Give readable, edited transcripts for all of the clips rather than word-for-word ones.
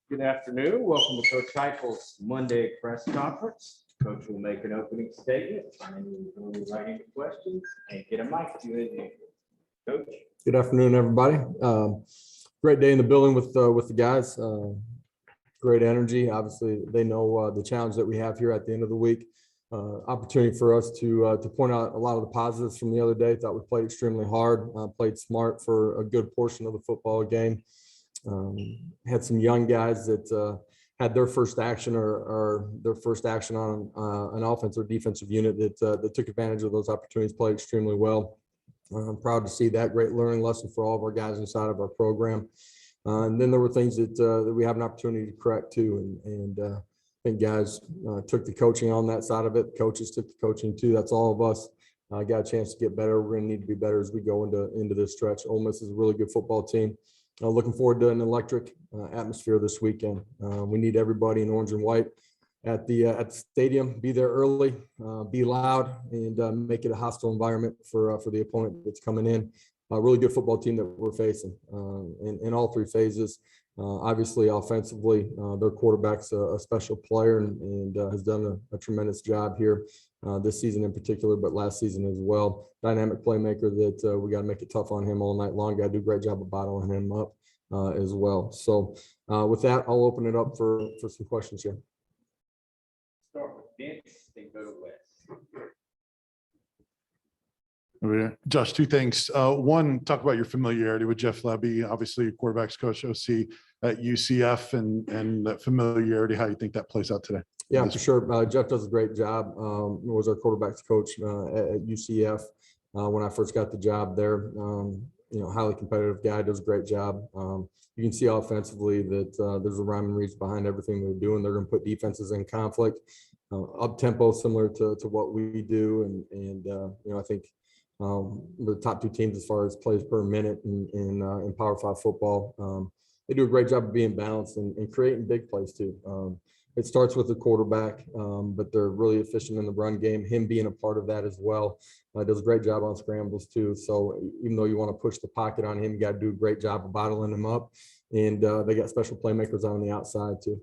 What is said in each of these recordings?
Good afternoon. Welcome to Coach Heupel's Monday press conference. Coach will make an opening statement, and we'll go right into questions and get a mic to you. Coach. Good afternoon, everybody. Great day in the building with the guys. Great energy. Obviously, they know the challenge that we have here at the end of the week. Opportunity for us to point out a lot of the positives from the other day. Thought we played extremely hard, played smart for a good portion of the football game. Had some young guys that had their first action or their first action on an offense or defensive unit that took advantage of those opportunities, played extremely well. I'm proud to see that. Great learning lesson for all of our guys inside of our program. And then there were things that we have an opportunity to correct too. And I think guys took the coaching on that side of it. Coaches took the coaching too. That's all of us. Got a chance to get better. We're going to need to be better as we go into this stretch. Ole Miss is a really good football team. Looking forward to an electric atmosphere this weekend. We need everybody in orange and white at the stadium. Be there early, be loud, and make it a hostile environment for the opponent that's coming in. A really good football team that we're facing in all three phases. Obviously, offensively, their quarterback's a special player and has done a tremendous job here this season in particular, but last season as well. Dynamic playmaker that we got to make it tough on him all night long. Got to do a great job of bottling him up as well. So with that, I'll open it up for some questions here. Start with Vince, then go to Wes. Josh, two things. One, talk about your familiarity with Jeff Lebby, obviously quarterbacks coach OC at UCF, and that familiarity, how you think that plays out today. Yeah, for sure. Jeff does a great job. Was our quarterbacks coach at UCF when I first got the job there. Highly competitive guy, does a great job. You can see offensively that there's a rhyme and reason behind everything they're doing. They're going to put defenses in conflict, up tempo, similar to what we do, and I think the top two teams as far as plays per minute in Power 5 football. They do a great job of being balanced and creating big plays too. It starts with the quarterback, but they're really efficient in the run game. Him being a part of that as well. Does a great job on scrambles too. So even though you want to push the pocket on him, you got to do a great job of bottling him up. And they got special playmakers on the outside too.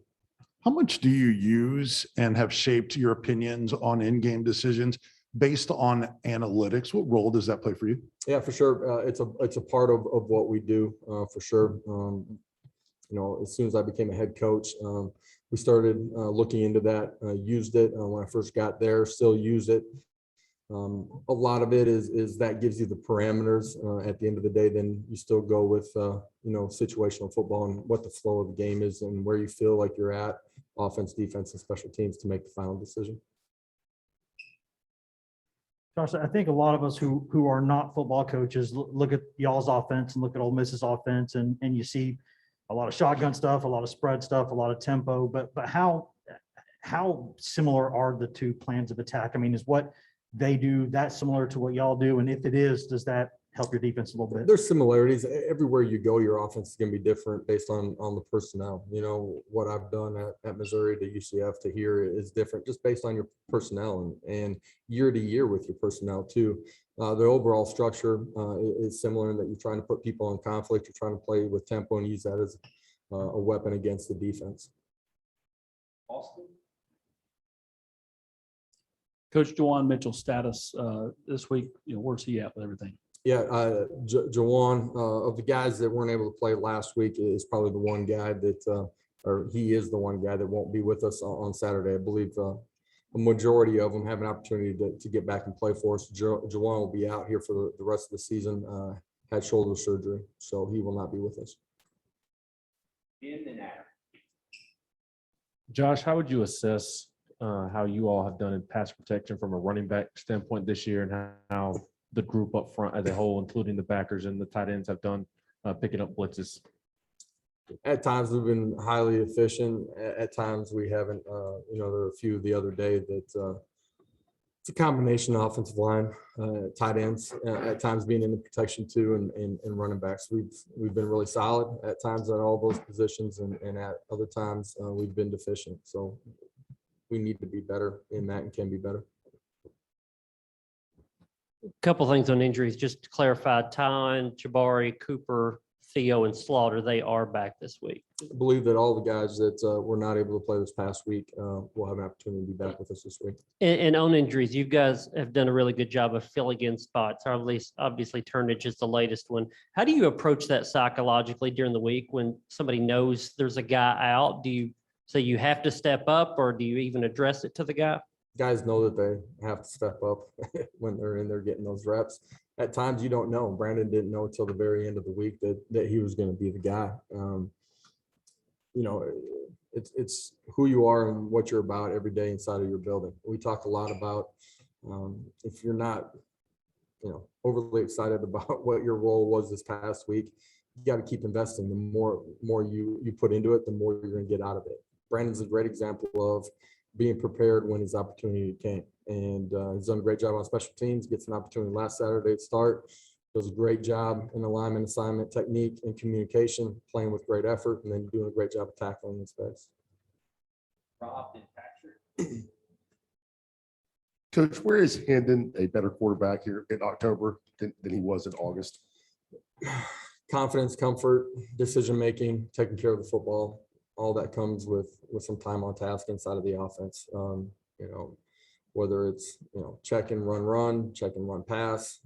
How much do you use and have shaped your opinions on in-game decisions based on analytics? What role does that play for you? Yeah, for sure. It's a part of what we do for sure. As soon as I became a head coach, we started looking into that, used it when I first got there, still use it. A lot of it is that gives you the parameters at the end of the day. Then you still go with, situational football and what the flow of the game is and where you feel like you're at, offense, defense, and special teams to make the final decision. Josh, I think a lot of us who are not football coaches look at y'all's offense and look at Ole Miss's offense, and you see a lot of shotgun stuff, a lot of spread stuff, a lot of tempo. But how similar are the two plans of attack? I mean, is what they do that similar to what y'all do? And if it is, does that help your defense a little bit? There's similarities. Everywhere you go, your offense is going to be different based on the personnel. What I've done at Missouri to UCF to here is different just based on your personnel and year to year with your personnel too. The overall structure is similar in that you're trying to put people in conflict. You're trying to play with tempo and use that as a weapon against the defense. Austin. Coach Juwan Mitchell's status this week, where's he at with everything? Yeah, Juwan, of the guys that weren't able to play last week, is probably the one guy that, or he is the one guy that won't be with us on Saturday. I believe a majority of them have an opportunity to get back and play for us. Juwan will be out here for the rest of the season, had shoulder surgery, so he will not be with us. In and out. Josh, how would you assess how you all have done in pass protection from a running back standpoint this year, and how the group up front as a whole, including the backers and the tight ends, have done picking up blitzes? At times we've been highly efficient. At times we haven't. There are a few the other day that it's a combination of offensive line, tight ends, at times being in the protection too, and running backs. We've been really solid at times at all those positions, and at other times we've been deficient. So we need to be better in that and can be better. Couple things on injuries, just to clarify: Tyne, Jabari, Cooper, Theo and Slaughter, they are back this week. I believe that all the guys that were not able to play this past week will have an opportunity to be back with us this week. And on injuries, you guys have done a really good job of filling in spots, or at least obviously Turnage is the latest one. How do you approach that psychologically during the week when somebody knows there's a guy out? Do you say you have to step up, or do you even address it to the guy? Guys know that they have to step up when they're in there getting those reps. At times you don't know. Brandon didn't know until the very end of the week that he was going to be the guy. It's who you are and what you're about every day inside of your building. We talk a lot about if you're not, overly excited about what your role was this past week, you got to keep investing. The more you put into it, the more you're going to get out of it. Brandon's a great example of being prepared when his opportunity came. And he's done a great job on special teams, gets an opportunity last Saturday to start, does a great job in alignment, assignment, technique, and communication, playing with great effort, and then doing a great job of tackling in space. Rob and Patrick. Coach, where is Hendon a better quarterback here in October than he was in August? Confidence, comfort, decision-making, taking care of the football, all that comes with some time on task inside of the offense. Whether it's, check and run pass,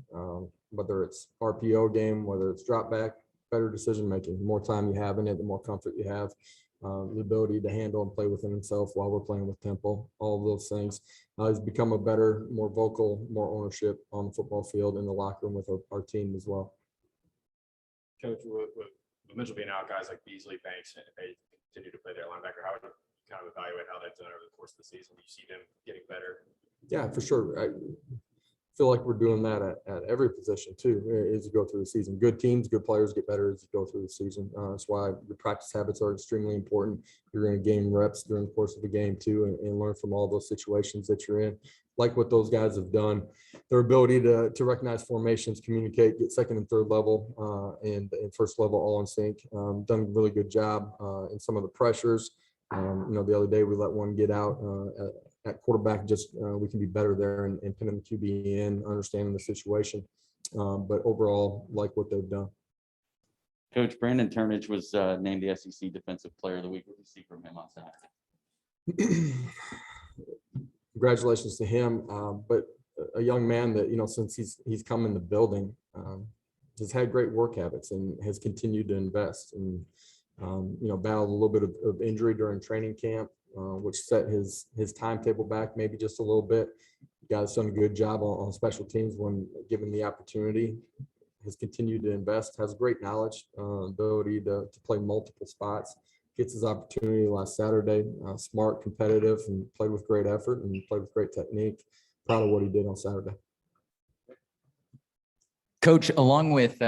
whether it's RPO game, whether it's drop back, better decision-making. The more time you have in it, the more comfort you have, the ability to handle and play within himself while we're playing with tempo, all of those things. He's become a better, more vocal, more ownership on the football field in the locker room with our team as well. Coach, with Mitchell being out, guys like Beasley, Banks, and they continue to play their linebacker, how would you kind of evaluate how they've done over the course of the season? Do you see them getting better? Yeah, for sure. I feel like we're doing that at every position too, as you go through the season. Good teams, good players get better as you go through the season. That's why your practice habits are extremely important. You're going to gain reps during the course of the game too, and learn from all those situations that you're in. Like what those guys have done, their ability to recognize formations, communicate, get second and third level and first level all in sync. Done a really good job in some of the pressures. The other day we let one get out at quarterback. Just we can be better there and pinning the QB in, understanding the situation. But overall, like what they've done. Coach, Brandon Turnage was named the SEC Defensive Player of the Week. What do you see from him on Saturday? Congratulations to him. But a young man that, since he's come in the building, has had great work habits and has continued to invest and, battled a little bit of injury during training camp, which set his timetable back maybe just a little bit. The guy's done a good job on special teams when given the opportunity. Has continued to invest, has great knowledge, ability to play multiple spots. Gets his opportunity last Saturday, smart, competitive, and played with great effort and played with great technique. Proud of what he did on Saturday. Coach, along with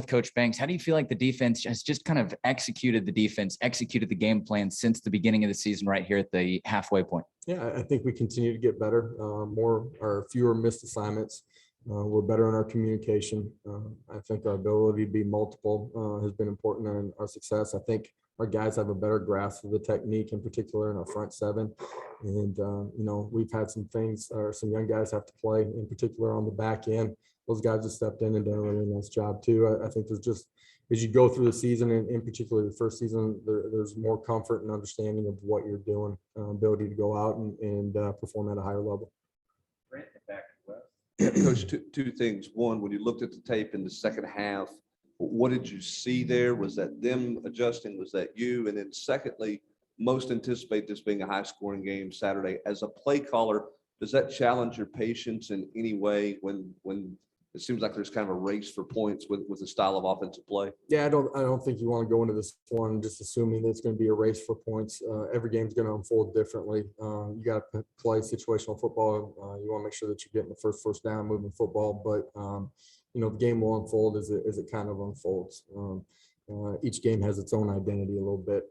Coach Banks, how do you feel like the defense has just kind of executed the game plan since the beginning of the season right here at the halfway point? Yeah, I think we continue to get better, fewer missed assignments. We're better in our communication. I think our ability to be multiple has been important in our success. I think our guys have a better grasp of the technique, in particular in our front seven. And, we've had some things, or some young guys have to play, in particular on the back end. Those guys have stepped in and done a really nice job too. I think there's just, as you go through the season, and in particular the first season, there's more comfort and understanding of what you're doing, ability to go out and perform at a higher level. Coach, two things. One, when you looked at the tape in the second half, what did you see there? Was that them adjusting? Was that you? And then secondly, most anticipate this being a high scoring game Saturday. As a play caller, does that challenge your patience in any way when it seems like there's kind of a race for points with the style of offensive play? Yeah, I don't think you want to go into this one just assuming that it's going to be a race for points. Every game's going to unfold differently. You got to play situational football. You want to make sure that you're getting the first down, moving football. But the game will unfold as it kind of unfolds. Each game has its own identity a little bit.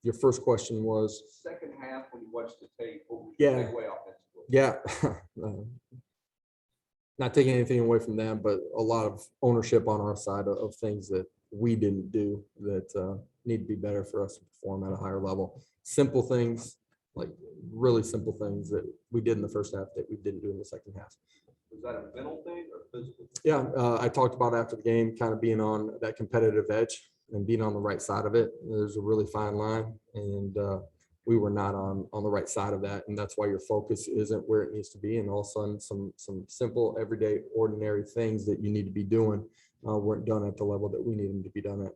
Your first question was second half when you watched the tape. What was your takeaway offensively? Yeah. Not taking anything away from them, but a lot of ownership on our side of things that we didn't do that need to be better for us to perform at a higher level. Simple things, like really simple things that we did in the first half that we didn't do in the second half. Was that a mental thing or physical? Yeah, I talked about after the game, kind of being on that competitive edge and being on the right side of it. There's a really fine line, and we were not on the right side of that, and that's why your focus isn't where it needs to be. And all of a sudden, some simple, everyday, ordinary things that you need to be doing weren't done at the level that we need them to be done at.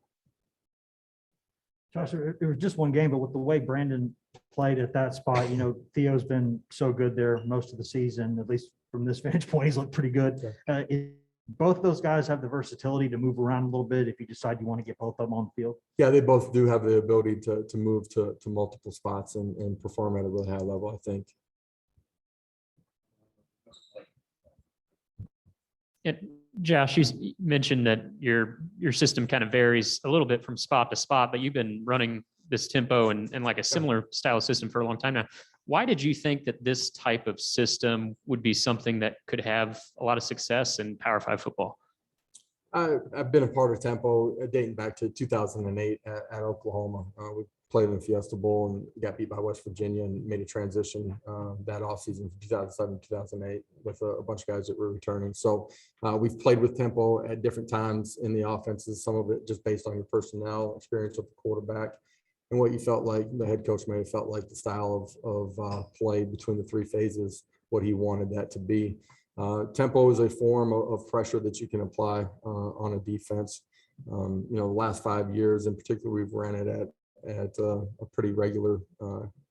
Josh, it was just one game, but with the way Brandon played at that spot, Theo's been so good there most of the season, at least from this vantage point, he's looked pretty good. Both those guys have the versatility to move around a little bit if you decide you want to get both of them on the field. Yeah, they both do have the ability to move to multiple spots and perform at a really high level, I think. Josh, you mentioned that your system kind of varies a little bit from spot to spot, but you've been running this tempo and like a similar style system for a long time now. Why did you think that this type of system would be something that could have a lot of success in Power 5 football? I've been a part of tempo dating back to 2008 at Oklahoma. We played in the Fiesta Bowl and got beat by West Virginia and made a transition that offseason from 2007 to 2008 with a bunch of guys that were returning. So we've played with tempo at different times in the offenses, some of it just based on your personnel experience with the quarterback and what you felt like the head coach may have felt like the style of play between the three phases, what he wanted that to be. Tempo is a form of pressure that you can apply on a defense. The last 5 years in particular, we've ran it at a pretty regular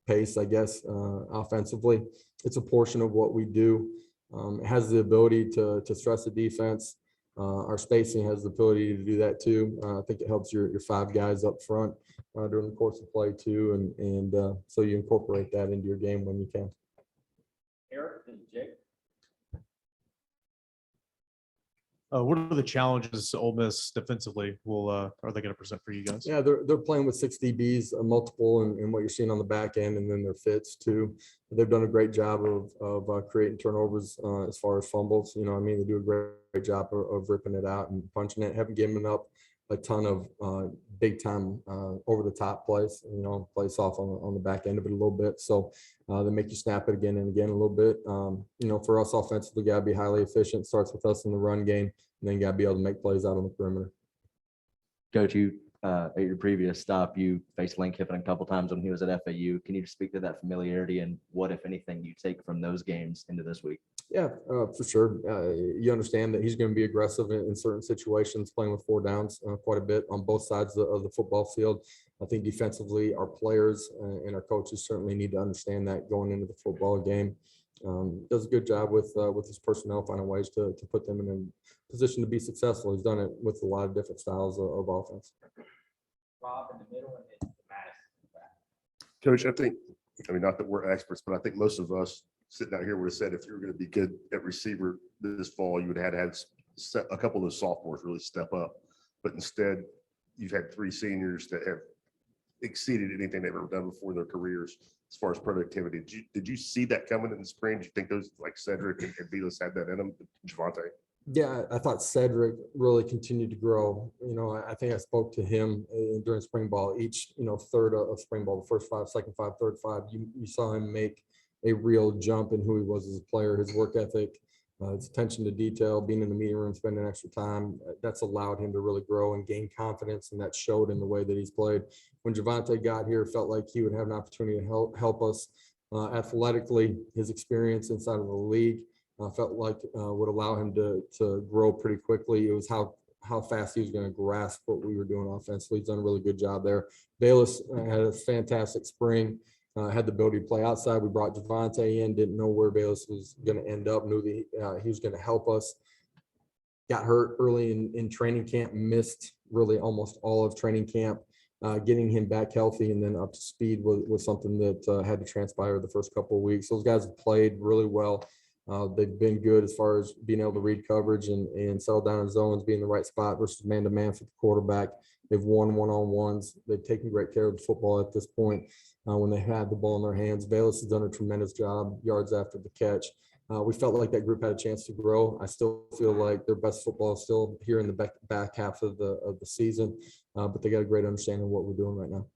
pace, I guess, offensively. It's a portion of what we do. It has the ability to stress the defense. Our spacing has the ability to do that too. I think it helps your five guys up front during the course of play too. And so you incorporate that into your game when you can. Eric and Jake. What are the challenges Ole Miss defensively are they going to present for you guys? Yeah, they're playing with 6 DBs, multiple, and what you're seeing on the back end, and then their fits too. They've done a great job of creating turnovers as far as fumbles. They do a great job of ripping it out and punching it. Haven't given up a ton of big time over the top plays. Plays off on the back end of it a little bit. So they make you snap it again and again a little bit. For us offensively, got to be highly efficient. Starts with us in the run game, and then got to be able to make plays out on the perimeter. Coach, at your previous stop, you faced Lane Kiffin a couple times when he was at FAU. Can you just speak to that familiarity and what, if anything, you take from those games into this week? Yeah, for sure. You understand that he's going to be aggressive in certain situations, playing with 4 downs quite a bit on both sides of the football field. I think defensively, our players and our coaches certainly need to understand that going into the football game. Does a good job with his personnel, finding ways to put them in a position to be successful. He's done it with a lot of different styles of offense. Rob in the middle and then Madison. Coach, I think, not that we're experts, but I think most of us sitting out here would have said if you were going to be good at receiver this fall, you would have had a couple of those sophomores really step up. But instead, you've had 3 seniors that have exceeded anything they've ever done before in their careers as far as productivity. Did you see that coming in the spring? Do you think those like Cedric and Velas had that in them? Javante? Yeah, I thought Cedric really continued to grow. I think I spoke to him during spring ball. Each, third of spring ball, the first 5, second 5, third 5, you saw him make a real jump in who he was as a player, his work ethic, his attention to detail, being in the meeting room, spending extra time. That's allowed him to really grow and gain confidence, and that showed in the way that he's played. When Javante got here, felt like he would have an opportunity to help us athletically. His experience inside of the league felt like would allow him to grow pretty quickly. It was how fast he was going to grasp what we were doing offensively. He's done a really good job there. Bayless had a fantastic spring. Had the ability to play outside. We brought Javante in, didn't know where Bayless was going to end up, knew that he was going to help us. Got hurt early in training camp, missed really almost all of training camp. Getting him back healthy and then up to speed was something that had to transpire the first couple of weeks. Those guys have played really well. They've been good as far as being able to read coverage and settle down in zones, be in the right spot versus man-to-man for the quarterback. They've won one-on-ones. They've taken great care of the football at this point when they had the ball in their hands. Bayless has done a tremendous job yards after the catch. We felt like that group had a chance to grow. I still feel like their best football is still here in the back half of the season, but they got a great understanding of what we're doing right now.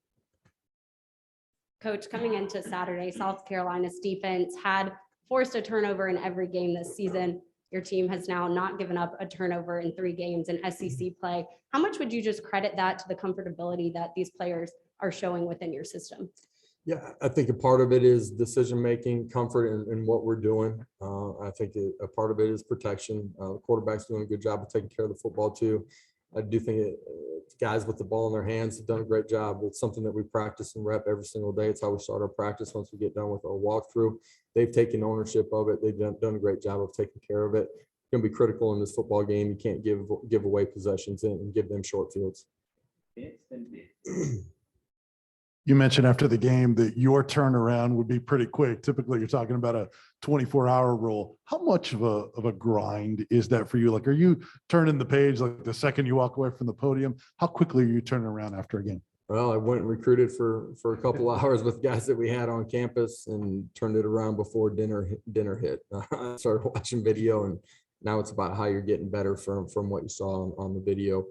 Coach, coming into Saturday, South Carolina's defense had forced a turnover in every game this season. Your team has now not given up a turnover in 3 games in SEC play. How much would you just credit that to the comfortability that these players are showing within your system? Yeah, I think a part of it is decision-making, comfort in what we're doing. I think a part of it is protection. The quarterback's doing a good job of taking care of the football too. I do think guys with the ball in their hands have done a great job. It's something that we practice and rep every single day. It's how we start our practice once we get done with our walkthrough. They've taken ownership of it. They've done a great job of taking care of it. It's going to be critical in this football game. You can't give away possessions and give them short fields. You mentioned after the game that your turnaround would be pretty quick. Typically, you're talking about a 24-hour rule. How much of a grind is that for you? Like, are you turning the page like the second you walk away from the podium? How quickly are you turning around after a game? Well, I went and recruited for a couple hours with guys that we had on campus and turned it around before dinner hit. I started watching video, and now it's about how you're getting better from what you saw on the video.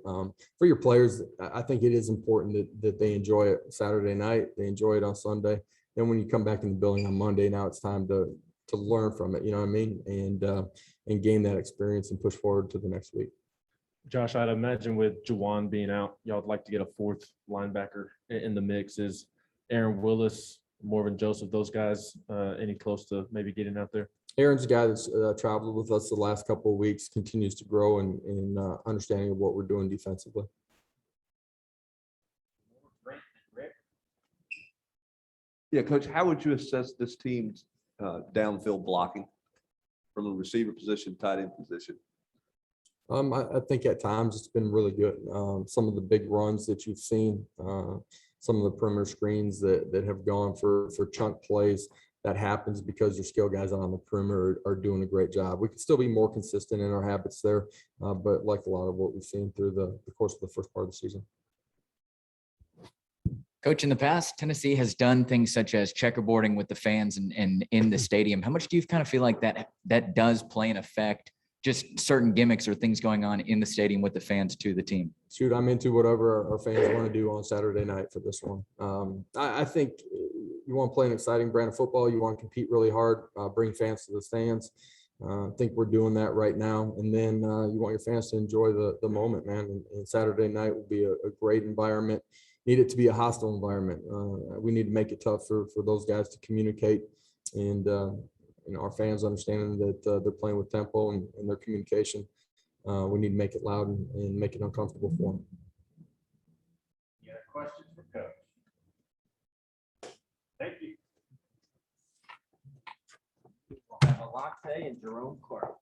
For your players, I think it is important that they enjoy it Saturday night. They enjoy it on Sunday. Then when you come back in the building on Monday, now it's time to learn from it. You know what I mean? And gain that experience and push forward to the next week. Josh, I'd imagine with Juwan being out, y'all would like to get a 4th linebacker in the mix. Is Aaron Willis, Morgan Joseph, those guys any close to maybe getting out there? Aaron's a guy that's traveled with us the last couple of weeks, continues to grow in understanding of what we're doing defensively. Yeah, Coach, how would you assess this team's downfield blocking from the receiver position, tight end position? I think at times it's been really good. Some of the big runs that you've seen, some of the perimeter screens that have gone for chunk plays, that happens because your skill guys on the perimeter are doing a great job. We could still be more consistent in our habits there, but like a lot of what we've seen through the course of the first part of the season. Coach, in the past, Tennessee has done things such as checkerboarding with the fans and in the stadium. How much do you kind of feel like that does play an effect, just certain gimmicks or things going on in the stadium with the fans to the team? Shoot, I'm into whatever our fans want to do on Saturday night for this one. I think you want to play an exciting brand of football. You want to compete really hard, bring fans to the stands. I think we're doing that right now. And then you want your fans to enjoy the moment, man. And Saturday night will be a great environment. Need it to be a hostile environment. We need to make it tough for those guys to communicate and our fans understanding that they're playing with tempo and their communication. We need to make it loud and make it uncomfortable for them. You got questions for Coach? Thank you. We'll have a latte and Jerome Clark.